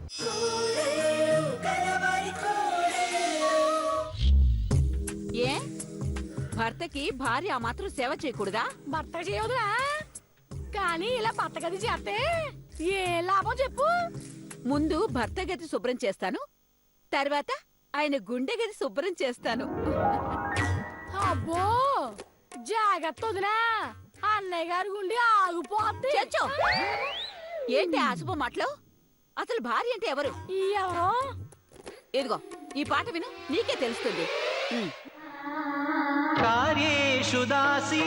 ఏ భర్తకి భార్య ఆ మాత్రం సేవ చేయకూడదా? భర్త చేయదురా, కానీ ఇలా భర్త గది చేస్తే ఏ లాభం చెప్పు? ముందు భర్త గది శుభ్రం చేస్తాను, తర్వాత ఆయన గుండె గది శుభ్రం చేస్తాను. అబ్బో జాగ్రత్త వదినా, అన్నయ్య గారి గుండె ఆగిపోద్ది. చచ్చో, ఏంటి అశుభ మాటలు? అసలు భార్య అంటే ఎవరు? ఎవరో ఇదిగో ఈ పాట విను, నీకే తెలుస్తుంది. కార్యేషు దాసీ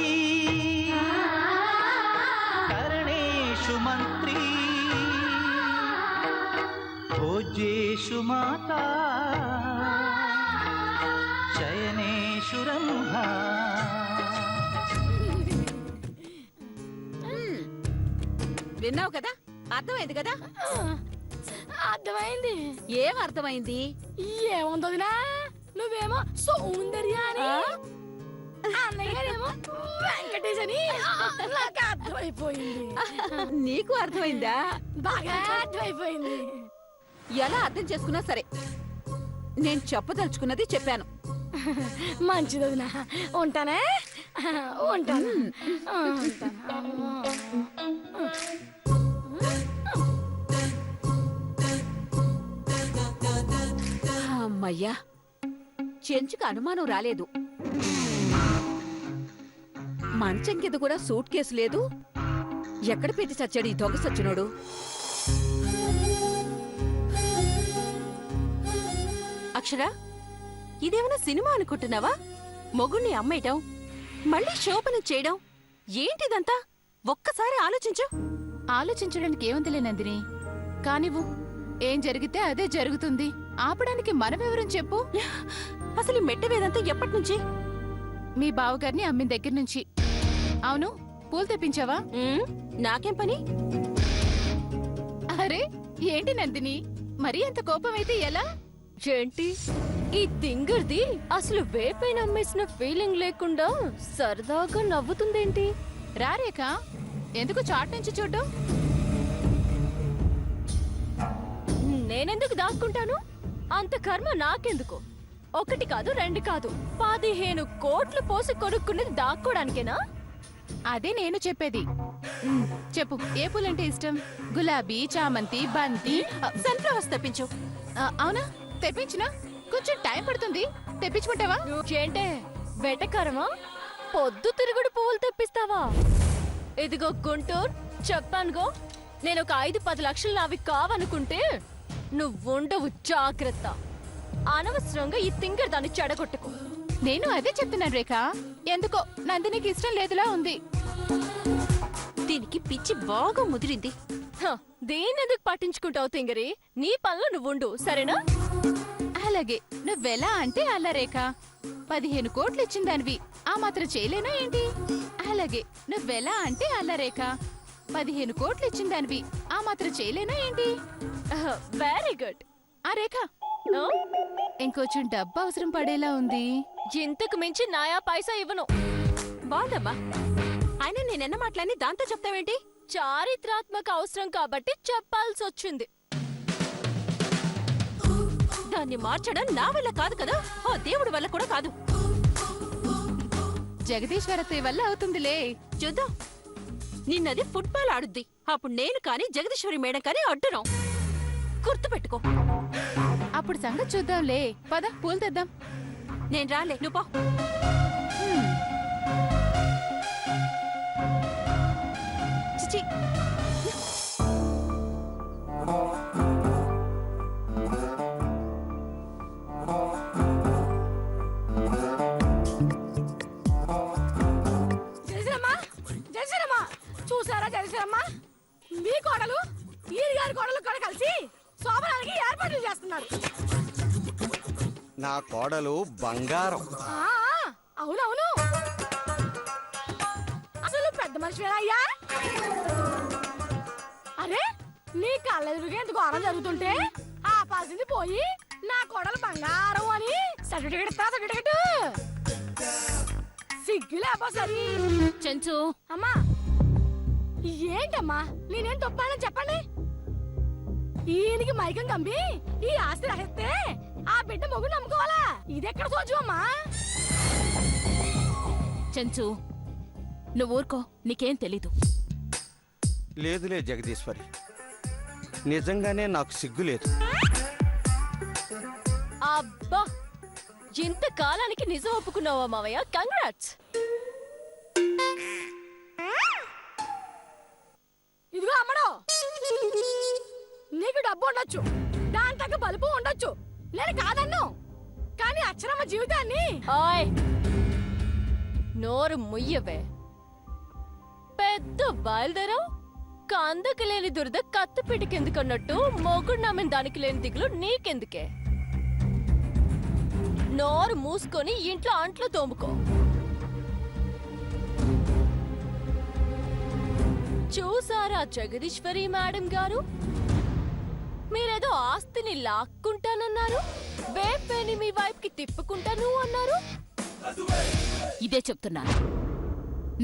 కరణేషు మంత్రీ భోజ్యేషు మాతా శయనేషు రంభా. విన్నావు కదా, అర్థమైంది కదా? అర్థమైంది. ఏం అర్థమైంది? ఏముందదినా, నువ్వేమో సౌందర్యాని, అన్నయ్య గారేమో వెంకటేష్ అని నాకు అర్థమైపోయింది. నీకు అర్థమైందా? బాగా అర్థమైపోయింది. ఎలా అర్థం చేసుకున్నా సరే, నేను చెప్పదలుచుకున్నది చెప్పాను. మంచిది వదినా, ఉంటానే. ఉంటాను. అమ్మయ్యా, చెంచుకు అనుమానం రాలేదు. మంచం కింద కూడా సూట్ కేసు లేదు. ఎక్కడ పెట్టి చచ్చాడు ఈ దొంగ సచ్చినోడు? అక్షర, ఇదేమైనా సినిమా అనుకుంటున్నావా? మొగుణ్ణి అమ్మేయటం, మళ్ళీ శోభనం చేయడం, ఏంటిదంతా? ఒక్కసారి ఆలోచించు. ఆలోచించడానికి ఏముందిలే నందిని, కానివ్వు. ఏం జరిగితే అదే జరుగుతుంది. ఆపడానికి మనమెవరం చెప్పు? అసలు ఈ మెట్ట వేదంతా ఎప్పటినుంచి? మీ బావగారిని అమ్మిన దగ్గర నుంచి. అవును, పూలు తెప్పించావా? నాకేం పని? అరే ఏంటి నందిని, మరీ అంత కోపమైతే ఎలా? ఏంటి ఈ తింగర్ది అసలు వేపైన అమ్మేసిన ఫీలింగ్ లేకుండా సరదాగా నవ్వుతుందేంటి? రారేక, ఎందుకు చాట్ నుంచి చూడ్డం? నేనెందుకు దాక్కుంటాను? అంత కర్మ నాకెందుకు? ఒకటి కాదు, రెండు కాదు, 15 కోట్లు పోసి కొనుక్కున్నది దాక్కోడానికేనా? అదే నేను చెప్పేది. చెప్పు, ఏ పూలంటే ఇష్టం? గులాబీ, చామంతి, బంతి, సన్ఫ్లవర్స్ తెప్పించు. అవునా, తెప్పించినా కొంచెం టైం పడుతుంది. తెప్పించుకుంటావా? ఏంటే వెటకరమా? పొద్దు తిరుగుడు పువ్వులు తెప్పిస్తావా? ఇదిగో గుంటూరు, చెప్పానుగో, నేను ఒక 5-10 లక్షలు నావి కావనుకుంటే నువ్వుండవు, జాగ్రత్త. అనవసరంగా ఈ తింగర్ దాన్ని చెడగొట్టుకో. నేను అదే చెప్తున్నాను రేఖ, ఎందుకో నందినికి ఇష్టం లేదులా ఉంది. దీనికి పిచ్చి బాగా ముదిరింది. దీన్నెందుకు పట్టించుకుంటావు తింగరి? నీ పనులు నువ్వుండు, సరేనా? అలాగే, నువ్వెలా అంటే అలా రేఖ. 15 కోట్లు ఇచ్చిందానివి, ఆ మాత్రం చేయలేనా ఏంటి? అలాగే, నువ్వెలా అంటే అలా రేఖ. 15 కోట్లు ఇచ్చిందానివి, ఆ మాత్రం చేయలేనా ఏంటి? Very good. ఆ రేఖ, ఇంకొంచెం డబ్బు అవసరం పడేలా ఉంది. ఇంతకు మించి నాయా పైసా ఇవ్వను. బాగుందమ్మా. అయినా నేనెన్న మాటలని దాంతో చెప్తావేంటి? చారిత్రాత్మక అవసరం కాబట్టి చెప్పాల్సి వచ్చింది. దాన్ని మార్చడం నా వల్ల కాదు కదా, ఆ దేవుడి వల్ల కూడా కాదు. జగదీశ్వరత్వ వల్ల అవుతుందిలే. చూద్దాం. నిన్నది ఫుట్బాల్ ఆడుద్ది, అప్పుడు నేను కాని జగదీశ్వరి మేడం కాని అడ్డును. గుర్తుపెట్టుకో. అప్పుడు సంగతి చూద్దాంలే. పద, పూలు తెద్దాం. నేను రాలే, నువ్వు పో. చిచి. చూసారా జయశ్రీరమ్మ, మీ కోడలు ఈ గారి కోడలు కూడా కలిసి శోభనానికి ఏర్పాట్లు చేస్తున్నారు. నా కోడలు బంగారం. అవునవును, అసలు పెద్ద మనిషివేనయ్యా. అరే, నీ కళ్ళెదురుగా ఎందుకు ఘోరం జరుగుతుంటే ఆపాల్సింది పోయి నా కోడలు బంగారం అని సర్టిఫికెట్ ఇస్తా. సర్టిఫికెట్ సిగ్గులేపా సరి. చెంచు, అమ్మా ఏంటమ్మా, నేనేం తప్పానని చెప్పండి. ఈయనకి మైకం కంపి ఈ ఆస్తి రాసేస్తే ఆ బిడ్డ మొగుడు నమ్ముకోవాలా? ఇదెక్కడ సోచు అమ్మా? చెంచు నువ్వు ఊరుకో, నీకేం తెలీదు. లేదులే జగదీశ్వరి, నిజంగానే నాకు సిగ్గు లేదు. అబ్బా, ఇంత కాలానికి నిజం ఒప్పుకున్నావా మావయ్య? కంగ్రాట్స్. ఇదిగో అమ్మడు, నీకు డబ్బు ఉండొచ్చు, దాని తగ్గ బలుపు ఉండొచ్చు, నేను కాదన్ను. కానీ అక్షరమ్మ జీవితాన్ని ఓయ్, నోరు ముయ్యవే. పెద్ద బయలుదేరావు. కందకి లేని దురద కత్తి పిటికెందుకన్నట్టు మొగుడు నమ్మిన దానికి లేని దిగులు నీకెందుకే? నోరు మూసుకొని ఇంట్లో అంట్లు తోముకో. చూసారా జగదీశ్వరి మేడం గారు, మీరేదో ఆస్తిని లాక్కుంటానన్నారు, వేపేని మీ వైపుకి తిప్పుకుంటాను అన్నారు. ఇదే చెప్తున్నాను,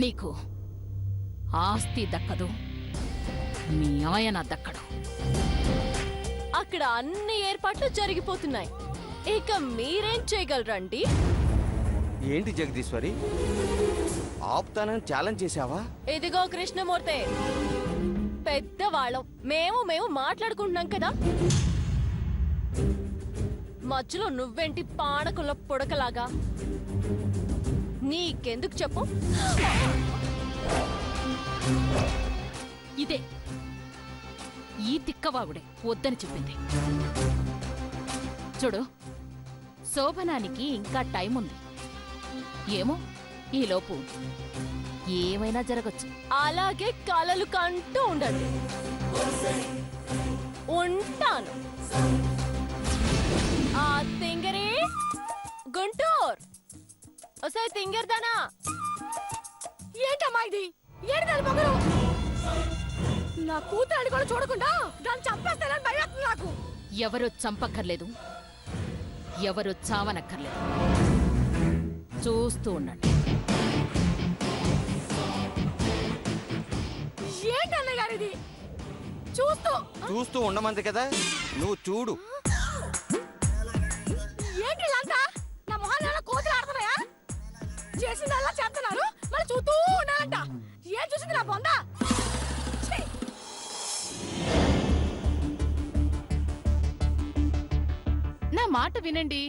నీకు ఆస్తి దక్కదు, మీ ఆయన దక్కడు. అక్కడ అన్ని ఏర్పాట్లు జరిగిపోతున్నాయి. ఇక మీరేం చేయగలరండి? ఏంటి జగదీశ్వరి, ఆపుతానని ఛాలెంజ్ చేశావా? ఇదిగో కృష్ణమూర్తి, పెద్దవాళ్ళం మేము మాట్లాడుకుంటున్నాం కదా, మధ్యలో నువ్వేంటి పానకుల పొడకలాగా? నీకెందుకు చెప్పు? ఇదే ఈ తిక్కవాగుడే వద్దని చెప్పింది. చూడు, శోభనానికి ఇంకా టైం ఉంది. ఏమో ఈలోపు ఏమైనా జరగచ్చు. అలాగే కలలు కంటూ ఉండండి. ఉంటాను. ఆ తింగరి గుంటూరు, ఒసే తింగర్దానా, ఏంటమ్మా ఇది? ఏంటి దాని పొగరు? నా కూతురు కూడా చూడకుండా దాన్ని చంపేస్తానని భయం నాకు. ఎవరు చంపక్కర్లేదు, ఎవరు చావనక్కర్లేదు. చూస్తూ ఉండండి. ఏంటి అన్నయ్య గారు ఇది? చూస్తూ చూస్తూ ఉండమంది కదా, నువ్వు చూడు. ఏంటి ఇలాంతా? నా మొహాన్ని ఏమైనా కోతులు ఆడుతున్నాయా? చేసిందల్లా చేస్తున్నారు, మళ్ళీ చూస్తూ ఉండాలంట. ఏం చూసింది నా బొందా? ఛీ! నా మాట వినండి,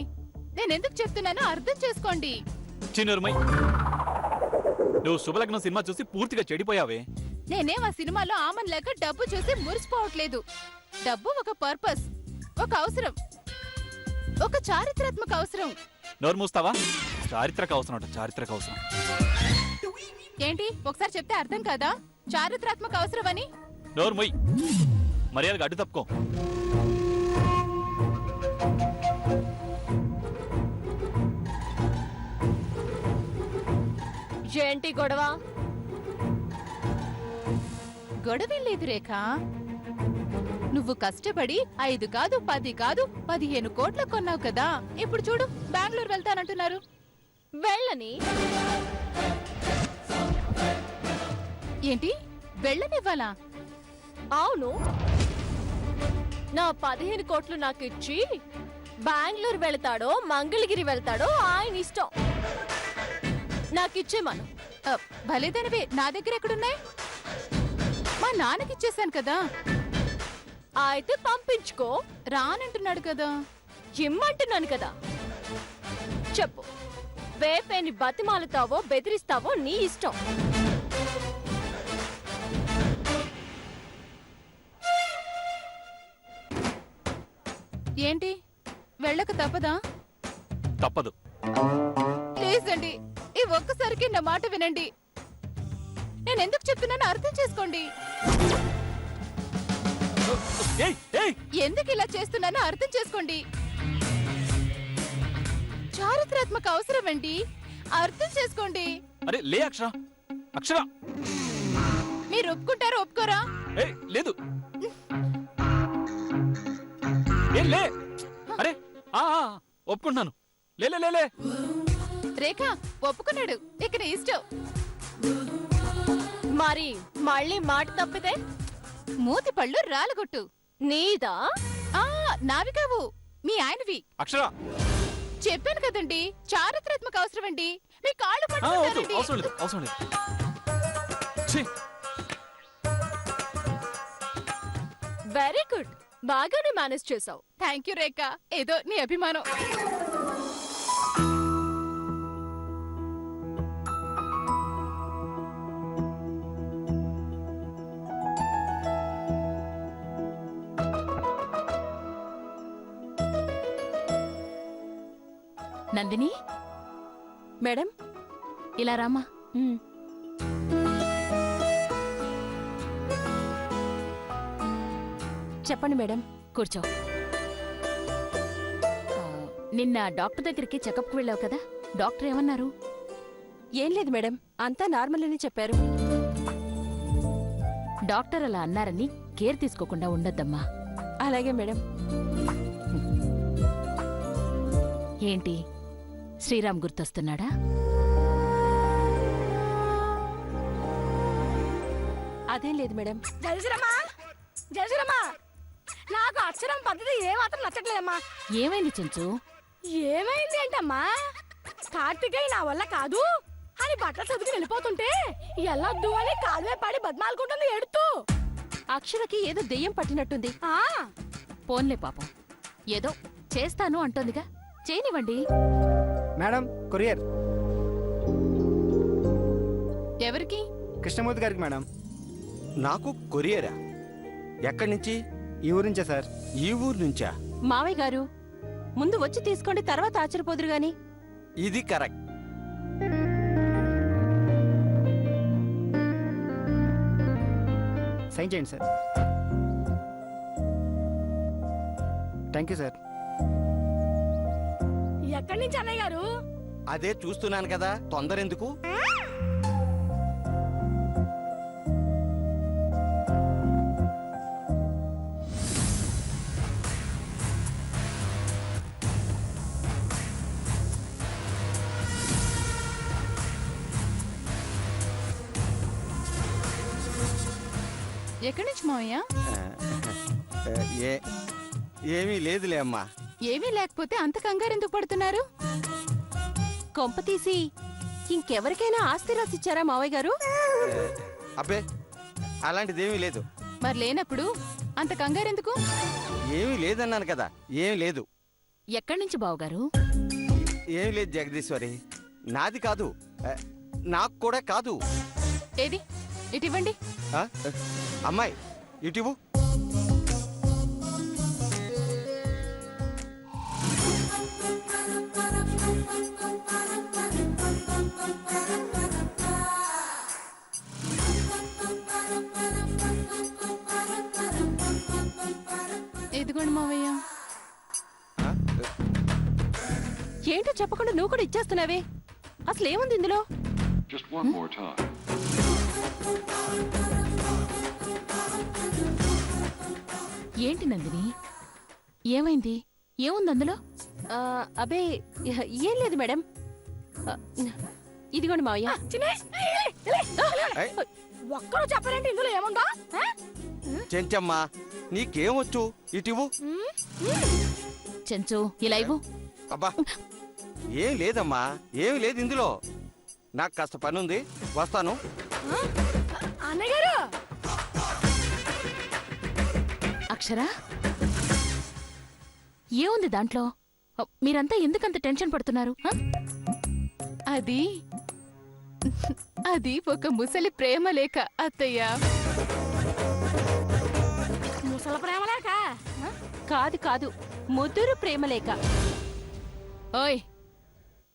నేనెందుకు చెప్తున్నానో అర్థం చేసుకోండి. చిన్నరుమై, నువ్వు శుభలగ్నం సినిమా చూసి పూర్తిగా చెడిపోయావే. నేనేం ఆ సినిమాలో ఆమన్ లేక డబ్బు చూసి మురిసిపోవట్లేదు. డబ్బు ఒక పర్పస్, ఒక అవసరం, ఒక చారిత్రాత్మక అవసరం. నోరు మూస్తావా? చారిత్రక అవసరం అంట, చారిత్రక అవసరం. ఏంటి ఒకసారి చెప్తే అర్థం కాదా? చారిత్రాత్మక అవసరం అని. నోరు మొయ్, మర్యాదగా అడ్డు తప్పుకో. ఏంటి గొడవ? గొడవేం లేదు రేఖ. నువ్వు కష్టపడి 5 కాదు 10 కాదు 15 కోట్ల కొన్నావు కదా. ఇప్పుడు చూడు, బెంగళూరు వెళ్తానంటున్నారు. వెళ్ళని. ఏంటి వెళ్ళనివ్వాలా? అవును, నా 15 కోట్లు నాకు ఇచ్చి బెంగళూరు వెళ్తాడో మంగళగిరి వెళ్తాడో ఆయన ఇష్టం. నాకిచ్చేమను. భలేదనివే, నా దగ్గర ఎక్కడున్నాయి? మా నాన్నకిచ్చేసాను కదా. అయితే పంపించుకో. రానంటున్నాడు కదా. ఇమ్మంటున్నాను కదా. చెప్పు, వేపేని బతిమాలుతావో బెదిరిస్తావో నీ ఇష్టం. ఏంటి వెళ్ళక తప్పదా? తప్పదు. ప్లీజ్ అండి, ఈ ఒక్కసారికి నా మాట వినండి. నేను ఎందుకు చెప్తున్నానో అర్థం చేసుకోండి. ఏయ్, ఏయ్! ఎందుకు ఇలా చేస్తున్నానో అర్థం చేసుకోండి. చారిత్రాత్మక అవసరం అండి, అర్థం చేసుకోండి. అరే లే అక్షర, అక్షర! మీరు ఒప్పుకుంటారా ఒప్పుకోరా? ఏయ్, లేదు. ఏం లే. అరే ఒప్పుకుంటున్నాను. లే లే లే లే. రేఖ ఒప్పుకున్నాడు, ఇక నీ ఇష్టం. మరి మళ్ళీ మాట తప్పితే మూతి పళ్ళు రాలగొట్టు. నీదా? ఆ నావి కావు, మీ ఆయనవి. అక్షర చెప్పాను కదండి, చారిత్రాత్మక అవసరం అండి. మీ కాళ్ళు వద్దు, పట్టుకుంటానండి. అవసరం లేదు అవసరం లేదు ఛీ, వెరీ గుడ్, బాగానే మేనేజ్ చేసావు. థ్యాంక్ యూ రేఖ, ఏదో నీ అభిమానం. నందిని, మేడం ఇలా రామా. చెప్పండి మేడం. కూర్చో. ఆ, నిన్న డాక్టర్ దగ్గరికి చెకప్కి వెళ్ళావు కదా, డాక్టర్ ఏమన్నారు? ఏం లేదు మేడం, అంతా నార్మల్ అని చెప్పారు. డాక్టర్ అలా అన్నారని కేర్ తీసుకోకుండా ఉండొద్దమ్మా. అలాగే మేడం. ఏంటి, శ్రీరామ్ గుర్తొస్తున్నాడా? అదేం లేదు మేడం. జలసిరమ్మా, జలసిరమ్మా, నాకు అక్షరం పద్ధతి ఏమాత్రం నచ్చట్లేదమ్మా. ఏమైంది చెంచు? ఏమైంది ఏంటమ్మా? కార్తికేయ నా వల్ల కాదు అని బట్టలు చదువుకుని వెళ్ళిపోతుంటే ఎల్లొద్దు అని కాలువే పడి బద్మాలుకుంటుంది ఏడుతూ. అక్షరకి ఏదో దెయ్యం పట్టినట్టుంది. ఆ, పోన్లే పాపం, ఏదో చేస్తాను అంటోందిగా, చేయనివ్వండి. మేడం, కొరియర్ ఎవరికి? కృష్ణమూర్తి గారికి మేడం. నాకు కొరియరా? ఎక్కడి నుంచి? ఈ ఊరు నుంచే సార్. ఈ ఊరు నుంచా? మావయ్య గారు ముందు వచ్చి తీసుకోండి, తర్వాత ఆశ్చర్యపోదురు గాని. ఇది కరెక్ట్. సైన్ చేయండి సార్. Thank you sir. ఎక్కడి నుంచి అన్నయ్య గారు? అదే చూస్తున్నాను కదా, తొందర ఎందుకు? ఎక్కడి నుంచి మావయ్య? ఏ- ఏమీ లేదులే అమ్మా. ఏమీ లేకపోతే అంత కంగారెందుకు పడుతున్నారు? కొంప తీసి ఇంకెవరికైనా ఆస్తి రాసిచ్చారా మావయ్య గారు? అబ్బే, అలాంటిదేమీ లేదు. మరి లేనప్పుడు అంత కంగారెందుకు? ఏమీ లేదన్నాను కదా, ఏమీ లేదు. ఎక్కడి నుంచి బావగారు? ఏమీ లేదు జగదీశ్వరి, నాది కాదు, నాకు కూడా కాదు. ఏది ఇటివ్వండి. ఆ? అమ్మాయి ఇటివు. ఎదుగోండి మావయ్య. ఆ? ఏంటో చెప్పకుండా నువ్వు కూడా ఇచ్చేస్తున్నావే, అసలు ఏముంది ఇందులో? Just one more time. ఏంటి నందిని, ఏమైంది? ఏముంది అందులో? ఆ, అబే ఏం లేదు మేడం. ఆ, ఇదిగోండి మావయ్య. చిన్నే, లే, లే, లే. ఏయ్, ఒక్కరు చెప్పలేంటి ఇందులో ఏముందా? ఆ? చెంచమ్మా, నీకేమొచ్చు? ఇటివు. చెంచు, ఇలా ఇవ్వు. అబ్బా, ఏం లేదమ్మా, ఏమి లేదు ఇందులో. నాకు కాస్త పని ఉంది, వస్తాను. అన్నయ్య గారు, అక్షరా, ఏముంది దాంట్లో? మీరంతా ఎందుకంత టెన్షన్ పడుతున్నారు? హ? అది అది ఒక ముసలి ప్రేమ లేఖ అత్తయ్య. ముసల ప్రేమ లేక కాదు కాదు, ముదురు ప్రేమలేక. ఓయ్,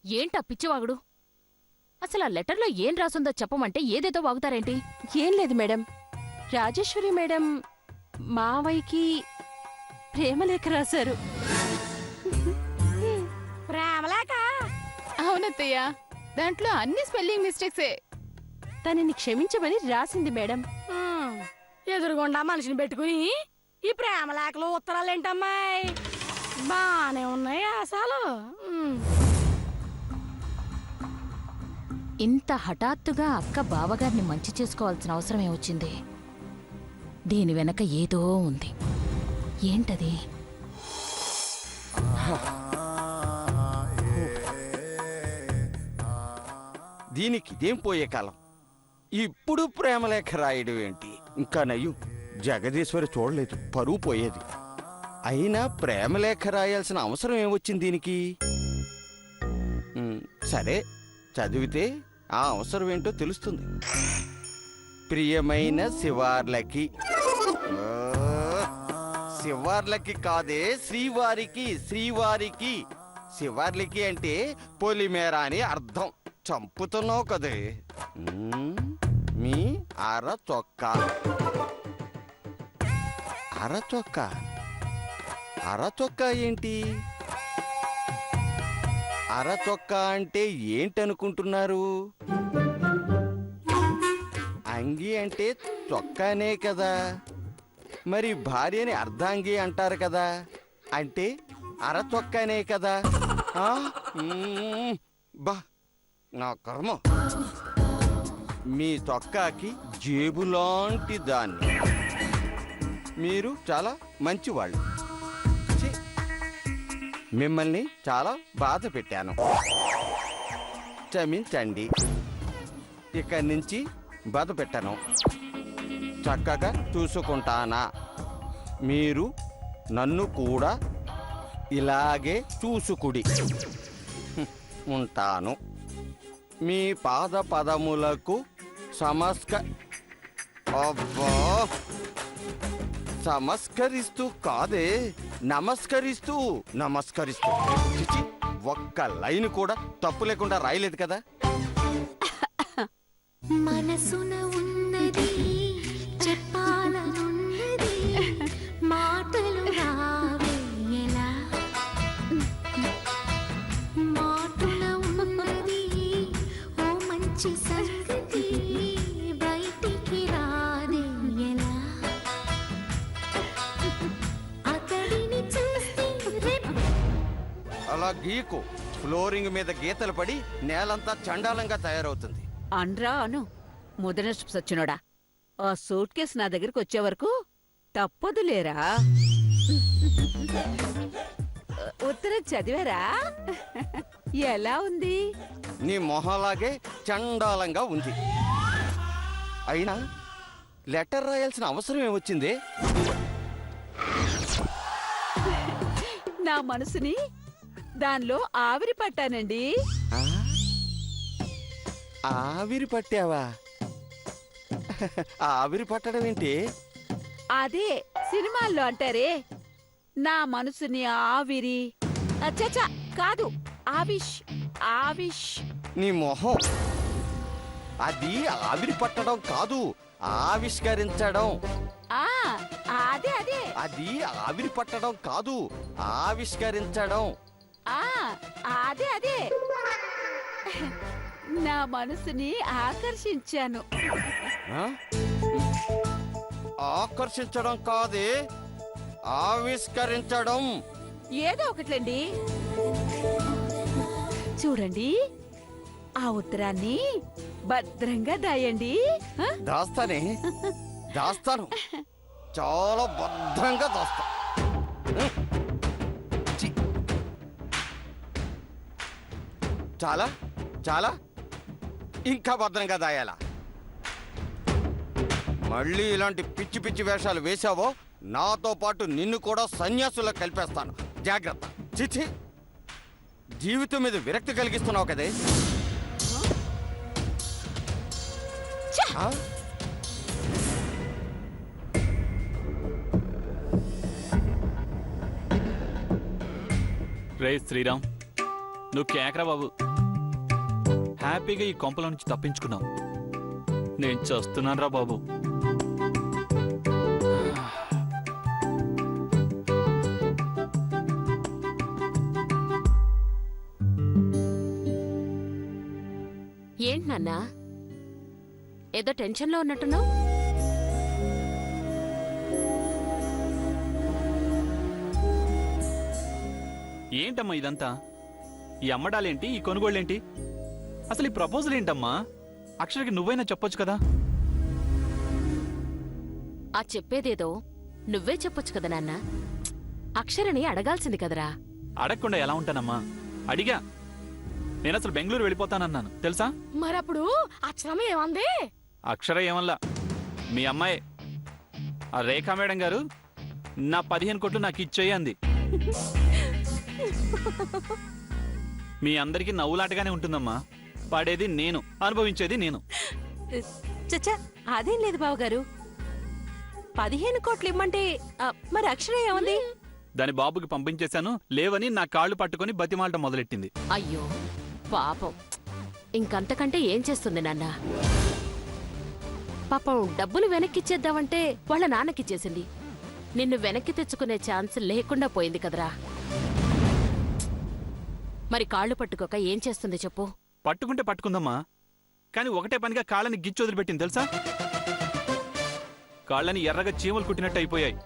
ఏంటా పిచ్చివాగుడు? అసలు ఆ లెటర్లో ఏం రాసుందో చెప్పమంటే ఏదేదో వాగుతారేంటి? ఏం లేదు మేడం, రాజేశ్వరి మేడం మావయ్యకి ప్రేమలేఖ రాశారు. ప్రేమ లేక అవునత్తయ్య, దాంట్లో అన్ని స్పెల్లింగ్ మిస్టేక్సే. తనని క్షమించమని రాసింది మేడం. ఎదురుగుండా మనిషిని పెట్టుకుని ఈ ప్రేమ లేఖలు ఉత్తరాలేంటమ్మాయి? బానే ఉన్నాయి అసలు. ఇంత హఠాత్తుగా అక్క బావగారిని మంచి చేసుకోవాల్సిన అవసరమే వచ్చింది. దీని వెనక ఏదో ఉంది. ఏంటది? దీనికి ఇదేం పోయే కాలం. ఇప్పుడు ప్రేమలేఖ రాయడం ఏంటి? ఇంకా నయ్యం జగదీశ్వరి చూడలేదు, పరువు పోయేది. అయినా ప్రేమలేఖ రాయాల్సిన అవసరం ఏమొచ్చింది దీనికి? సరే, చదివితే ఆ అవసరం ఏంటో తెలుస్తుంది. ప్రియమైన శివార్లకి, శివార్లకి కాదే, శ్రీవారికి. శ్రీవారికి శివార్లకి అంటే పొలిమేర అని అర్థం. చంపుతున్నావు కదే. మీ అర చొక్కా. అర చొక్కా? అర చొక్కా ఏంటి? అర చొక్కా అంటే ఏంటనుకుంటున్నారు? అంగి అంటే చొక్కానే కదా. మరి భార్యని అర్ధాంగి అంటారు కదా, అంటే అర చొక్కానే కదా. బా, నా కర్మ. మీ చొక్కాకి జేబులాంటి దాన్ని. మీరు చాలా మంచివాళ్ళు. ఛీ, మిమ్మల్ని చాలా బాధ పెట్టాను, క్షమించండి. ఇక్కడి నుంచి బాధ పెట్టను, చక్కగా చూసుకుంటానా. మీరు నన్ను కూడా ఇలాగే చూసుకుడి. ఉంటాను. మీ పాద పదములకు సమస్కరిస్తూ కాదే, నమస్కరిస్తూ. చిచి, ఒక్క లైన్ కూడా తప్పు లేకుండా రాయలేదు కదా. మనసున ఉన్నది చెప్పాలనున్నది, మాటలు రావే ఎలా. మాటల ఉన్నది ఓ మంచి సంగతి, బయటికి రాదే ఎలా. అతడిని చూస్తే అలా గీకు. ఫ్లోరింగ్ మీద గీతలు పడి నేలంతా చండాలంగా తయారవుతుంది. అండ్రా అను, ముదనష్టం సచ్చినోడా. ఆ సూట్ కేసు నా దగ్గరికి వచ్చే వరకు తప్పదులేరా. ఉత్తరం చదివారా? ఎలా ఉంది? నీ మొహలాగే చండాలంగా ఉంది. అయినా లెటర్ రాయాల్సిన అవసరం ఏమొచ్చింది? నా మనసుని దానిలో ఆవిరి పట్టానండి. ఆవిరి పట్టావా? ఆవిరి పట్టడం ఏంటి? అదే సినిమాల్లో అంటారే, నా మనసుని ఆవిరి. అచ్చచ్చా, కాదు, ఆవిష్. ఆవిష్. నీ మొహం. అది ఆవిరి పట్టడం కాదు, ఆవిష్కరించడం. అదే అదే. అది ఆవిరి పట్టడం కాదు, ఆవిష్కరించడం. అదే అదే. నా మనసుని ఆకర్షించాను. ఆకర్షించడం కాదే, ఆవిష్కరించడం. ఏదో ఒకట్లండి. చూడండి, ఆ ఉత్తరాన్ని భద్రంగా దాయండి. దాస్తానే, దాస్తాను. చాలా భద్రంగా దాస్తా. చాలా చాలా ఇంకా భద్రంగా దాయాలా? మళ్ళీ ఇలాంటి పిచ్చి పిచ్చి వేషాలు వేశావో నాతో పాటు నిన్ను కూడా సన్యాసులకు కలిపేస్తాను. జాగ్రత్త. చిచి, జీవితం మీద విరక్తి కలిగిస్తున్నావు కదే. రే శ్రీరామ్, నువ్వు కేకరా బాబు. హ్యాపీగా ఈ కొంపల నుంచి తప్పించుకున్నావు. నేను చేస్తున్నాను రా బాబు. ఏంటి నాన్నా, ఏదో టెన్షన్లో ఉన్నట్టున్నావు? ఏంటమ్మా ఇదంతా? ఈ అమ్మడాలేంటి, ఈ కొనుగోళ్ళేంటి? అసలు ఈ ప్రపోజల్ ఏంటమ్మా? అక్షరకి నువ్వైనా చెప్పొచ్చు కదా. ఆ చెప్పేదేదో నువ్వే చెప్పొచ్చు కదా నాన్న. అక్షరని అడగాల్సింది కదరా. అడగకుండా ఎలా ఉంటానమ్మా? అడిగా. నేను అసలు బెంగళూరు వెళ్ళిపోతానన్నాను తెలుసా? మరప్పుడు అక్షరమే ఏమంది? అక్షర ఏమల్లా, మీ అమ్మాయి ఆ రేఖా మేడం గారు నా 15 కోట్లు నాకు ఇచ్చేయి అంది. మీ అందరికీ నవ్వులాటగానే ఉంటుందమ్మా. పాడేది నేను, అనుభవించేది నేను. చచ్చా, అదేం లేదు బావగారు. 15 కోట్లు ఇమ్మంటే మరి అక్షర ఏమంది? దాని బాబుకి పంపించేశాను, లేవని నా కాళ్ళు పట్టుకొని బతిమాలటం మొదలెట్టింది. అయ్యో పాపం, ఇంకంతకంటే ఏం చేస్తుంది నాన్న? పాపం డబ్బులు వెనక్కిచ్చేద్దామంటే వాళ్ళ నాన్నకిచ్చేసింది. నిన్ను వెనక్కి తెచ్చుకునే ఛాన్స్ లేకుండా పోయింది కదరా. మరి కాళ్ళు పట్టుకోక ఏం చేస్తుంది చెప్పు? పట్టుకుంటే పట్టుకుందమ్మా, కానీ ఒకటే పనిగా కాళ్ళని గిచ్చి వదిలిపెట్టింది తెలుసా? కాళ్ళని ఎర్రగా చీమలు కుట్టినట్టు అయిపోయాయి.